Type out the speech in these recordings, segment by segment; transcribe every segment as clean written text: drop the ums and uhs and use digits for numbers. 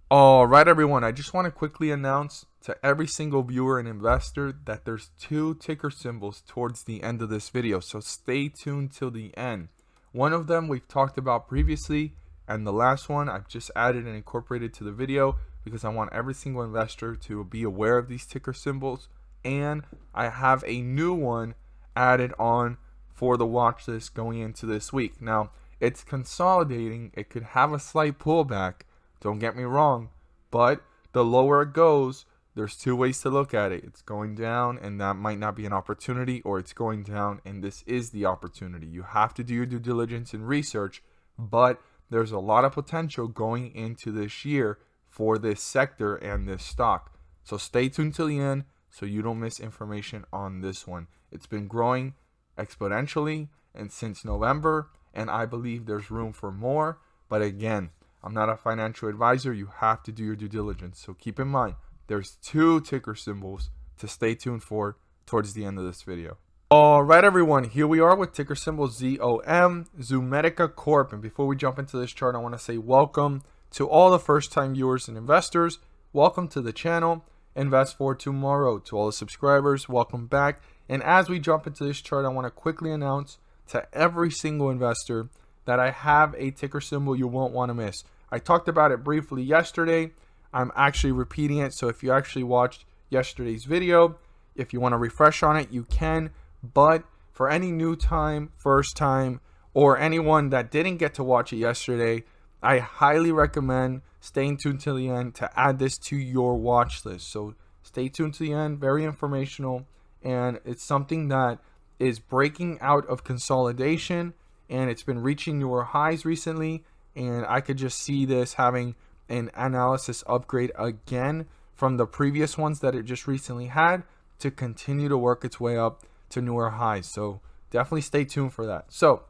Alright everyone, I just want to quickly announce to every single viewer and investor that there's two ticker symbols towards the end of this video, so stay tuned till the end. One of them we've talked about previously, and the last one I've just added and incorporated to the video because I want every single investor to be aware of these ticker symbols, and I have a new one added on for the watch list going into this week. Now, it's consolidating, it could have a slight pullback. Don't get me wrong, but the lower it goes, there's two ways to look at it. It's going down and that might not be an opportunity, or it's going down and this is the opportunity. You have to do your due diligence and research, but there's a lot of potential going into this year for this sector and this stock. So stay tuned till the end so you don't miss information on this one. It's been growing exponentially and since November, and I believe there's room for more, but again, I'm not a financial advisor. You have to do your due diligence. So keep in mind, there's two ticker symbols to stay tuned for towards the end of this video. Alright everyone, here we are with ticker symbol ZOM, Zomedica Corp. And before we jump into this chart, I want to say welcome to all the first time viewers and investors. Welcome to the channel. Invest for tomorrow. To all the subscribers, welcome back. And as we jump into this chart, I want to quickly announce to every single investor that I have a ticker symbol you won't want to miss. I talked about it briefly yesterday. I'm actually repeating it, so if you actually watched yesterday's video, if you want to refresh on it, you can. But for any new time, first time, or anyone that didn't get to watch it yesterday, I highly recommend staying tuned till the end to add this to your watch list. So stay tuned to the end, very informational, and it's something that is breaking out of consolidation, and it's been reaching newer highs recently, and I could just see this having an analysis upgrade again from the previous ones that it just recently had to continue to work its way up to newer highs. So definitely stay tuned for that. So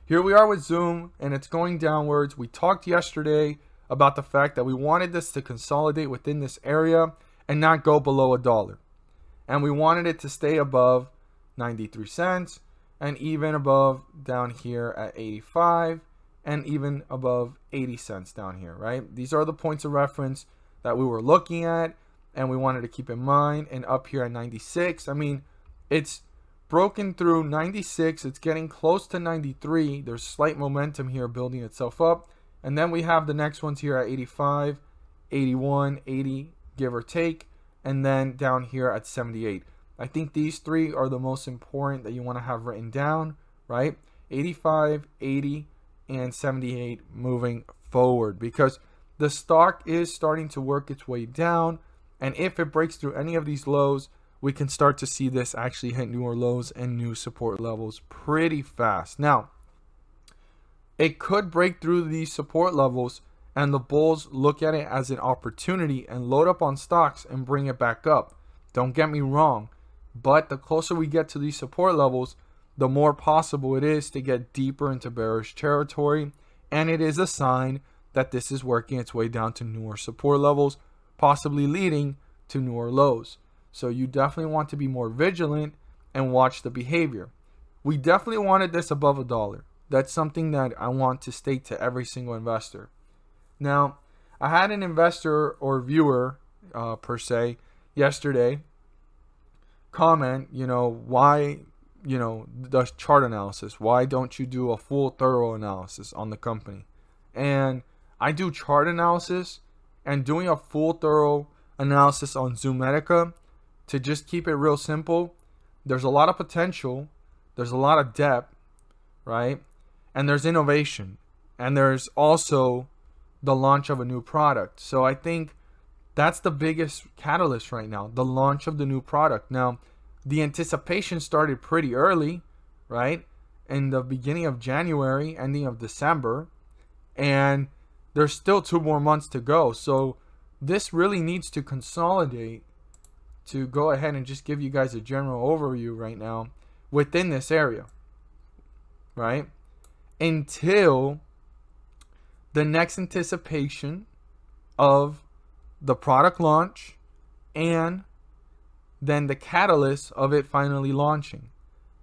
here we are with Zoom, and it's going downwards. We talked yesterday about the fact that we wanted this to consolidate within this area and not go below $1, and we wanted it to stay above 93 cents and even above down here at 85 and even above 80 cents down here, right? These are the points of reference that we were looking at and we wanted to keep in mind. And up here at 96, I mean, it's broken through 96. It's getting close to 93. There's slight momentum here building itself up. And then we have the next ones here at 85, 81, 80, give or take. And then down here at 78. I think these three are the most important that you want to have written down, right? 85, 80, and 78 moving forward, because the stock is starting to work its way down, and if it breaks through any of these lows, we can start to see this actually hit newer lows and new support levels pretty fast. Now, it could break through these support levels and the bulls look at it as an opportunity and load up on stocks and bring it back up. Don't get me wrong, but the closer we get to these support levels, the more possible it is to get deeper into bearish territory, and it is a sign that this is working its way down to newer support levels, possibly leading to newer lows. So you definitely want to be more vigilant and watch the behavior. We definitely wanted this above $1. That's something that I want to state to every single investor. Now, I had an investor or viewer per se yesterday comment, why, the chart analysis, why don't you do a full thorough analysis on the company? And I do chart analysis, and doing a full thorough analysis on Zomedica, to just keep it real simple, there's a lot of potential, there's a lot of depth, right? And there's innovation, and there's also the launch of a new product. So I think that's the biggest catalyst right now, the launch of the new product. Now, the anticipation started pretty early, right? In the beginning of January, ending of December, and there's still 2 more months to go. So this really needs to consolidate to go ahead and just give you guys a general overview right now within this area, right? Until the next anticipation of the product launch and then the catalyst of it finally launching.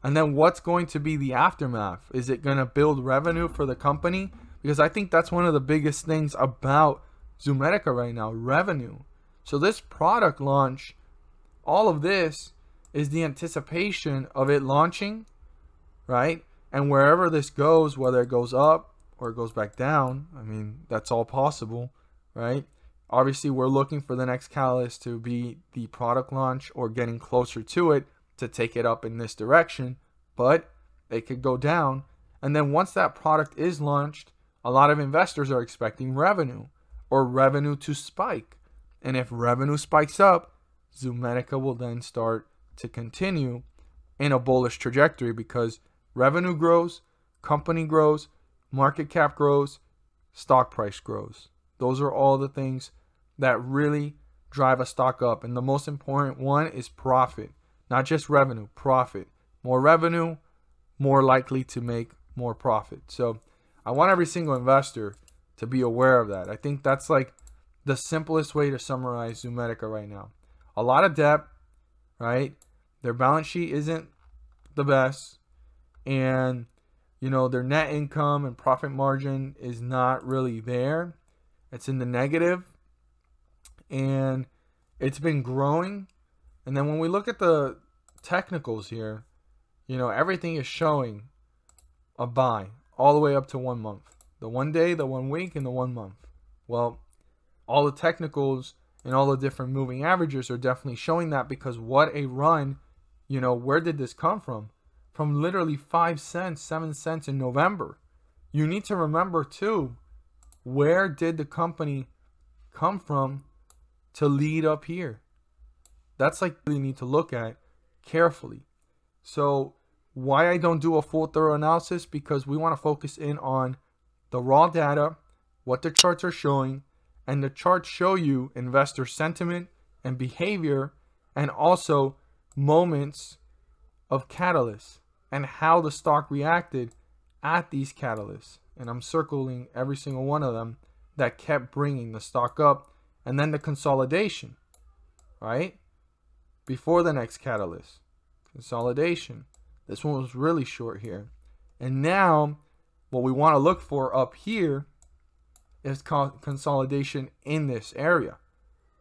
And then what's going to be the aftermath? Is it going to build revenue for the company? Because I think that's one of the biggest things about Zomedica right now, revenue. So this product launch, all of this is the anticipation of it launching, right? And wherever this goes, whether it goes up or it goes back down, I mean, that's all possible, right? Obviously, we're looking for the next catalyst to be the product launch or getting closer to it to take it up in this direction, but it could go down. And then once that product is launched, a lot of investors are expecting revenue or revenue to spike. And if revenue spikes up, Zomedica will then start to continue in a bullish trajectory because revenue grows, company grows, market cap grows, stock price grows. Those are all the things that really drive a stock up. And the most important one is profit, not just revenue, profit. More revenue, more likely to make more profit. So I want every single investor to be aware of that. I think that's like the simplest way to summarize Zomedica right now. A lot of debt, right? Their balance sheet isn't the best. And, you know, their net income and profit margin is not really there. It's in the negative. And it's been growing. And then when we look at the technicals here, you know, everything is showing a buy all the way up to 1 month. The 1 day, the 1 week, and the 1 month. Well, all the technicals and all the different moving averages are definitely showing that, because what a run, you know, where did this come from? From literally 5 cents, 7 cents in November. You need to remember too, where did the company come from to lead up here? That's like you need to look at carefully. So why I don't do a full thorough analysis, because we want to focus in on the raw data, what the charts are showing, and the charts show you investor sentiment and behavior, and also moments of catalysts and how the stock reacted at these catalysts. And I'm circling every single one of them that kept bringing the stock up. And then the consolidation, right? Before the next catalyst. Consolidation. This one was really short here. And now what we want to look for up here is consolidation in this area.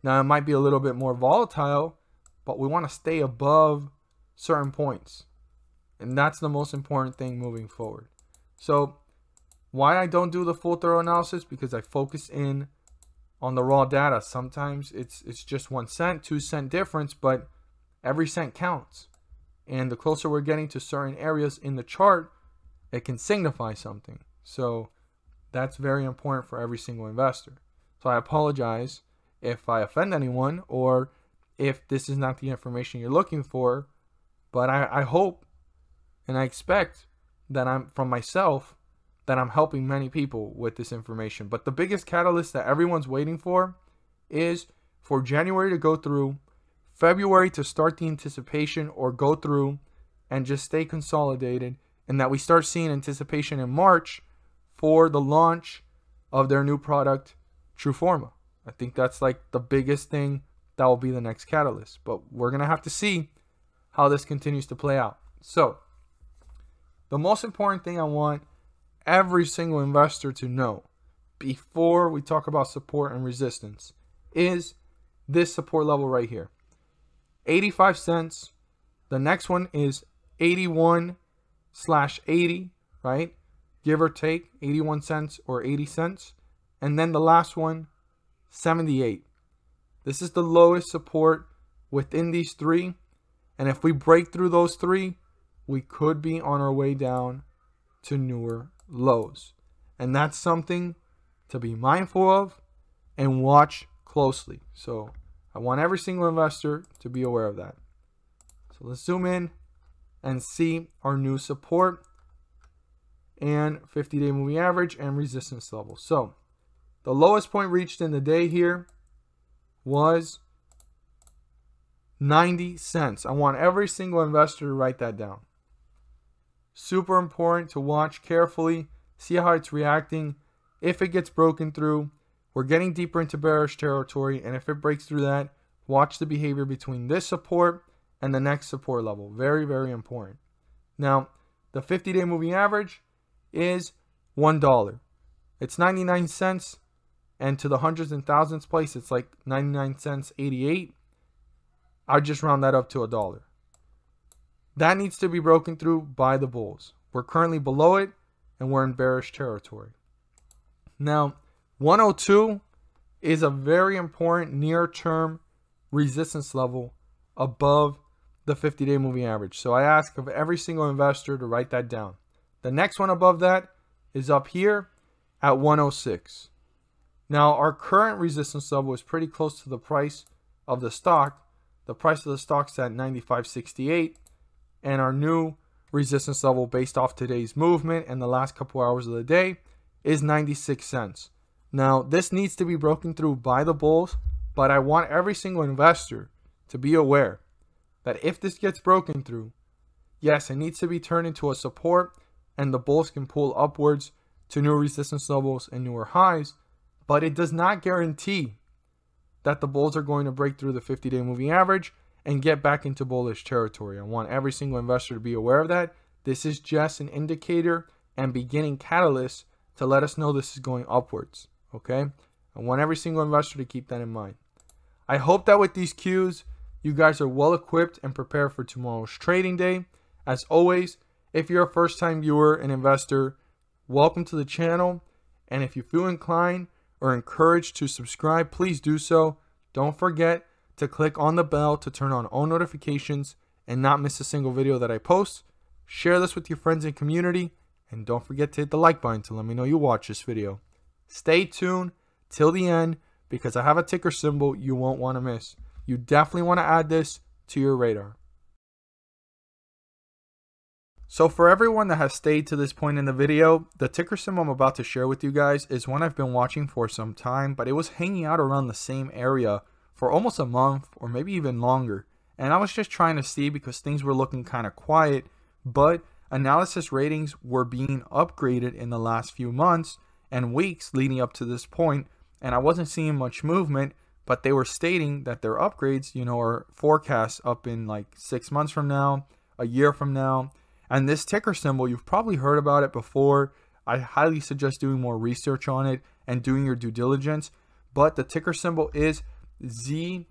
Now it might be a little bit more volatile, but we want to stay above certain points. And that's the most important thing moving forward. So why I don't do the full thorough analysis, because I focus in on the raw data. Sometimes it's just 1 cent, 2 cent difference, but every cent counts. And the closer we're getting to certain areas in the chart, it can signify something. So that's very important for every single investor. So I apologize if I offend anyone, or if this is not the information you're looking for, but I hope and I expect that from myself, that I'm helping many people with this information. But the biggest catalyst that everyone's waiting for is for January to go through, February to start the anticipation or go through and just stay consolidated, and that we start seeing anticipation in March for the launch of their new product, Truforma. I think that's like the biggest thing that will be the next catalyst. But we're going to have to see how this continues to play out. So the most important thing I want every single investor to know before we talk about support and resistance is this support level right here. 85 cents. The next one is 81/80, right? Give or take 81 cents or 80 cents. And then the last one, 78. This is the lowest support within these three. And if we break through those three, we could be on our way down to newer lows. And that's something to be mindful of and watch closely. So I want every single investor to be aware of that. So let's zoom in and see our new support and 50-day moving average and resistance level. So the lowest point reached in the day here was 90 cents. I want every single investor to write that down. Super important to watch carefully, see how it's reacting. If it gets broken through, we're getting deeper into bearish territory, and if it breaks through that, watch the behavior between this support and the next support level. Very, very important. Now, the 50-day moving average is $1. It's 99 cents and to the hundreds and thousands place, it's like 99 cents, 88. I just round that up to $1. That needs to be broken through by the bulls. We're currently below it, and we're in bearish territory. Now, 102 is a very important near-term resistance level above the 50-day moving average. So I ask of every single investor to write that down. The next one above that is up here at 106. Now, our current resistance level is pretty close to the price of the stock. The price of the stock's at 95.68, and our new resistance level based off today's movement and the last couple hours of the day is 96 cents. Now, this needs to be broken through by the bulls, but I want every single investor to be aware that if this gets broken through, yes, it needs to be turned into a support, and the bulls can pull upwards to new resistance levels and newer highs, but it does not guarantee that the bulls are going to break through the 50-day moving average and get back into bullish territory. I want every single investor to be aware of that. This is just an indicator and beginning catalyst to let us know this is going upwards, okay? I want every single investor to keep that in mind. I hope that with these cues, you guys are well equipped and prepared for tomorrow's trading day. As always, if you're a first-time viewer and investor, welcome to the channel. And if you feel inclined or encouraged to subscribe, please do so. Don't forget to click on the bell to turn on all notifications and not miss a single video that I post. Share this with your friends and community, and don't forget to hit the like button to let me know you watch this video. Stay tuned till the end because I have a ticker symbol you won't want to miss. You definitely want to add this to your radar. So for everyone that has stayed to this point in the video, the ticker symbol I'm about to share with you guys is one I've been watching for some time, but it was hanging out around the same area for almost a month or maybe even longer. And I was just trying to see because things were looking kind of quiet, but analysis ratings were being upgraded in the last few months and weeks leading up to this point, and I wasn't seeing much movement, but they were stating that their upgrades, are forecasts up in like 6 months from now, a year from now. And this ticker symbol, you've probably heard about it before. I highly suggest doing more research on it and doing your due diligence. But the ticker symbol is ZNGA,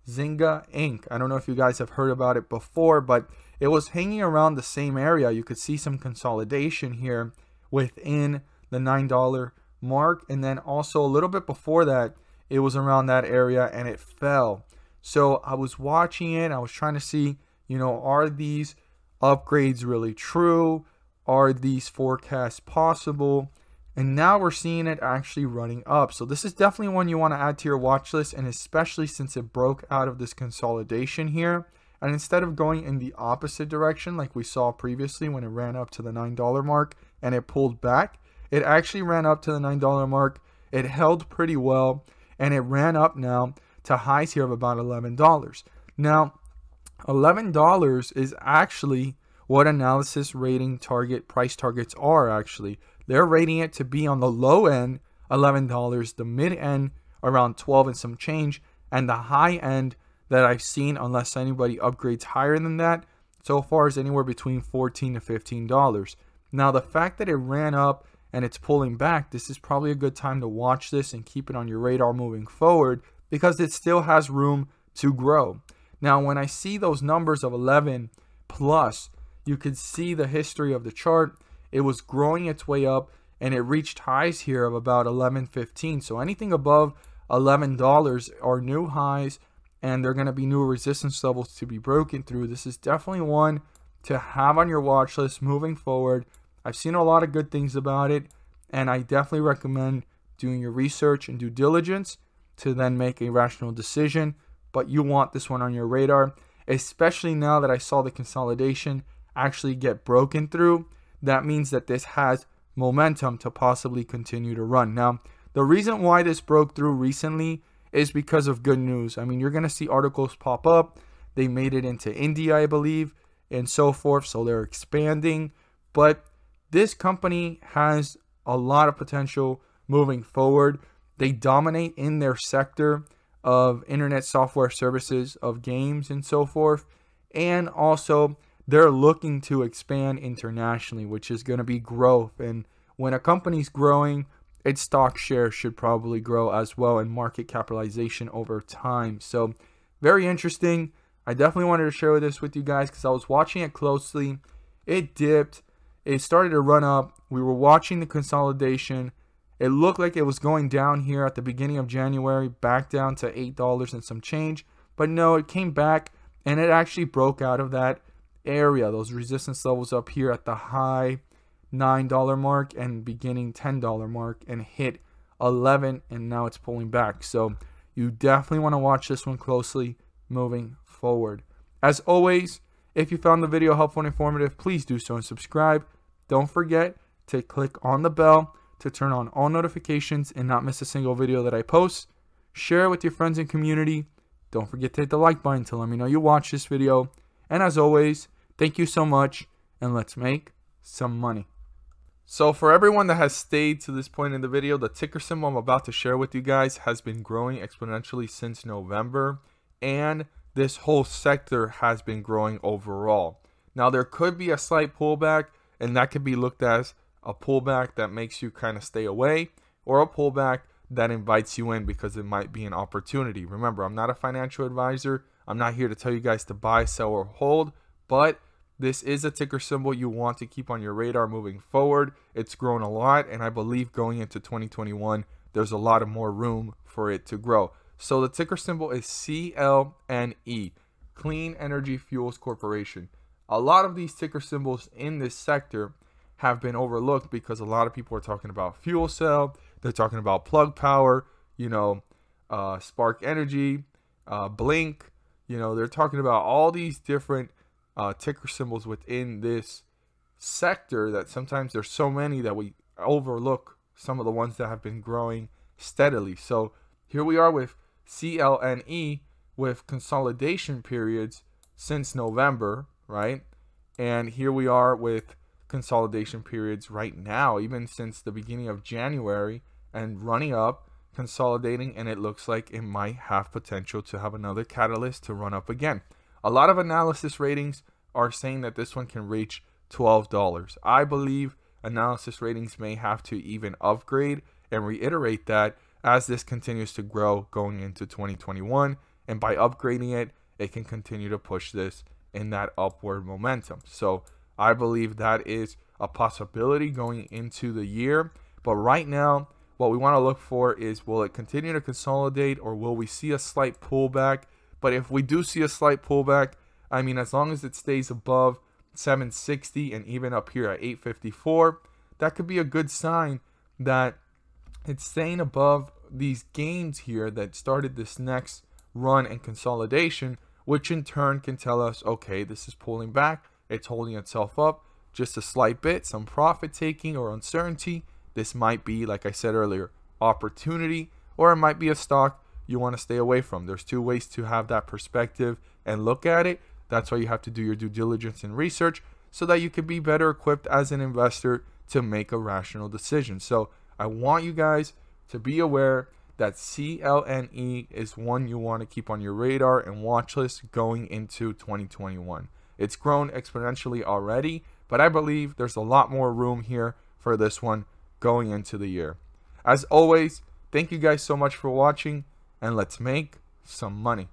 Zynga Inc. I don't know if you guys have heard about it before, but it was hanging around the same area. You could see some consolidation here within the $9 mark. And then also a little bit before that, it was around that area and it fell. So I was watching it. I was trying to see, are these upgrades really true? Are these forecasts possible? And now we're seeing it actually running up. So this is definitely one you want to add to your watch list, and especially since it broke out of this consolidation here. And instead of going in the opposite direction like we saw previously when it ran up to the $9 mark and it pulled back, it actually ran up to the $9 mark. It held pretty well, and it ran up now to highs here of about $11. Now, $11 is actually what analysis rating price targets are actually. They're rating it to be on the low end, $11, the mid end around 12 and some change, and the high end that I've seen, unless anybody upgrades higher than that, so far is anywhere between $14 to $15. Now, the fact that it ran up and it's pulling back, this is probably a good time to watch this and keep it on your radar moving forward because it still has room to grow. Now, when I see those numbers of 11 plus, you could see the history of the chart. It was growing its way up and it reached highs here of about $11.15. So anything above $11 are new highs, and they're going to be new resistance levels to be broken through. This is definitely one to have on your watch list moving forward. I've seen a lot of good things about it, and I definitely recommend doing your research and due diligence to then make a rational decision. But you want this one on your radar, especially now that I saw the consolidation actually get broken through. That means that this has momentum to possibly continue to run. Now, the reason why this broke through recently is because of good news. I mean, you're going to see articles pop up. They made it into India, I believe, and so forth. So they're expanding. But this company has a lot of potential moving forward. They dominate in their sector of internet software services, of games and so forth. And also, they're looking to expand internationally, which is going to be growth. And when a company's growing, its stock share should probably grow as well, and market capitalization over time. So very interesting. I definitely wanted to share this with you guys because I was watching it closely. It dipped. It started to run up. We were watching the consolidation. It looked like it was going down here at the beginning of January, back down to $8 and some change. But no, it came back and it actually broke out of that area, those resistance levels up here at the high $9 mark and beginning $10 mark, and hit 11, and now it's pulling back. So you definitely want to watch this one closely moving forward. As always, if you found the video helpful and informative, please do so and subscribe. Don't forget to click on the bell to turn on all notifications and not miss a single video that I post. Share it with your friends and community. Don't forget to hit the like button to let me know you watched this video. And as always, thank you so much, and let's make some money. So for everyone that has stayed to this point in the video, the ticker symbol I'm about to share with you guys has been growing exponentially since November, and this whole sector has been growing overall. Now there could be a slight pullback, and that could be looked as a pullback that makes you kind of stay away, or a pullback that invites you in because it might be an opportunity. Remember, I'm not a financial advisor. I'm not here to tell you guys to buy, sell, or hold, but this is a ticker symbol you want to keep on your radar moving forward. It's grown a lot, and I believe going into 2021, there's a lot of more room for it to grow. So the ticker symbol is CLNE, Clean Energy Fuels Corporation. A lot of these ticker symbols in this sector have been overlooked because a lot of people are talking about fuel cell, they're talking about plug power, Spark Energy, Blink, they're talking about all these different ticker symbols within this sector that sometimes there's so many that we overlook some of the ones that have been growing steadily. So here we are with CLNE with consolidation periods since November, right? And here we are with consolidation periods right now, even since the beginning of January, and running up, consolidating, and it looks like it might have potential to have another catalyst to run up again. A lot of analysis ratings are saying that this one can reach $12. I believe analysis ratings may have to even upgrade and reiterate that as this continues to grow going into 2021. And by upgrading it, it can continue to push this in that upward momentum. So I believe that is a possibility going into the year. But right now, what we want to look for is, will it continue to consolidate, or will we see a slight pullback? But if we do see a slight pullback, I mean, as long as it stays above 760 and even up here at 854, that could be a good sign that it's staying above these gains here that started this next run and consolidation, which in turn can tell us, okay, this is pulling back, it's holding itself up just a slight bit, some profit taking or uncertainty. This might be, like I said earlier, opportunity, or it might be a stock you want to stay away from. There's two ways to have that perspective and look at it. That's why you have to do your due diligence and research so that you can be better equipped as an investor to make a rational decision. So I want you guys to be aware that CLNE is one you want to keep on your radar and watch list going into 2021. It's grown exponentially already, but I believe there's a lot more room here for this one going into the year. As always, thank you guys so much for watching, and let's make some money.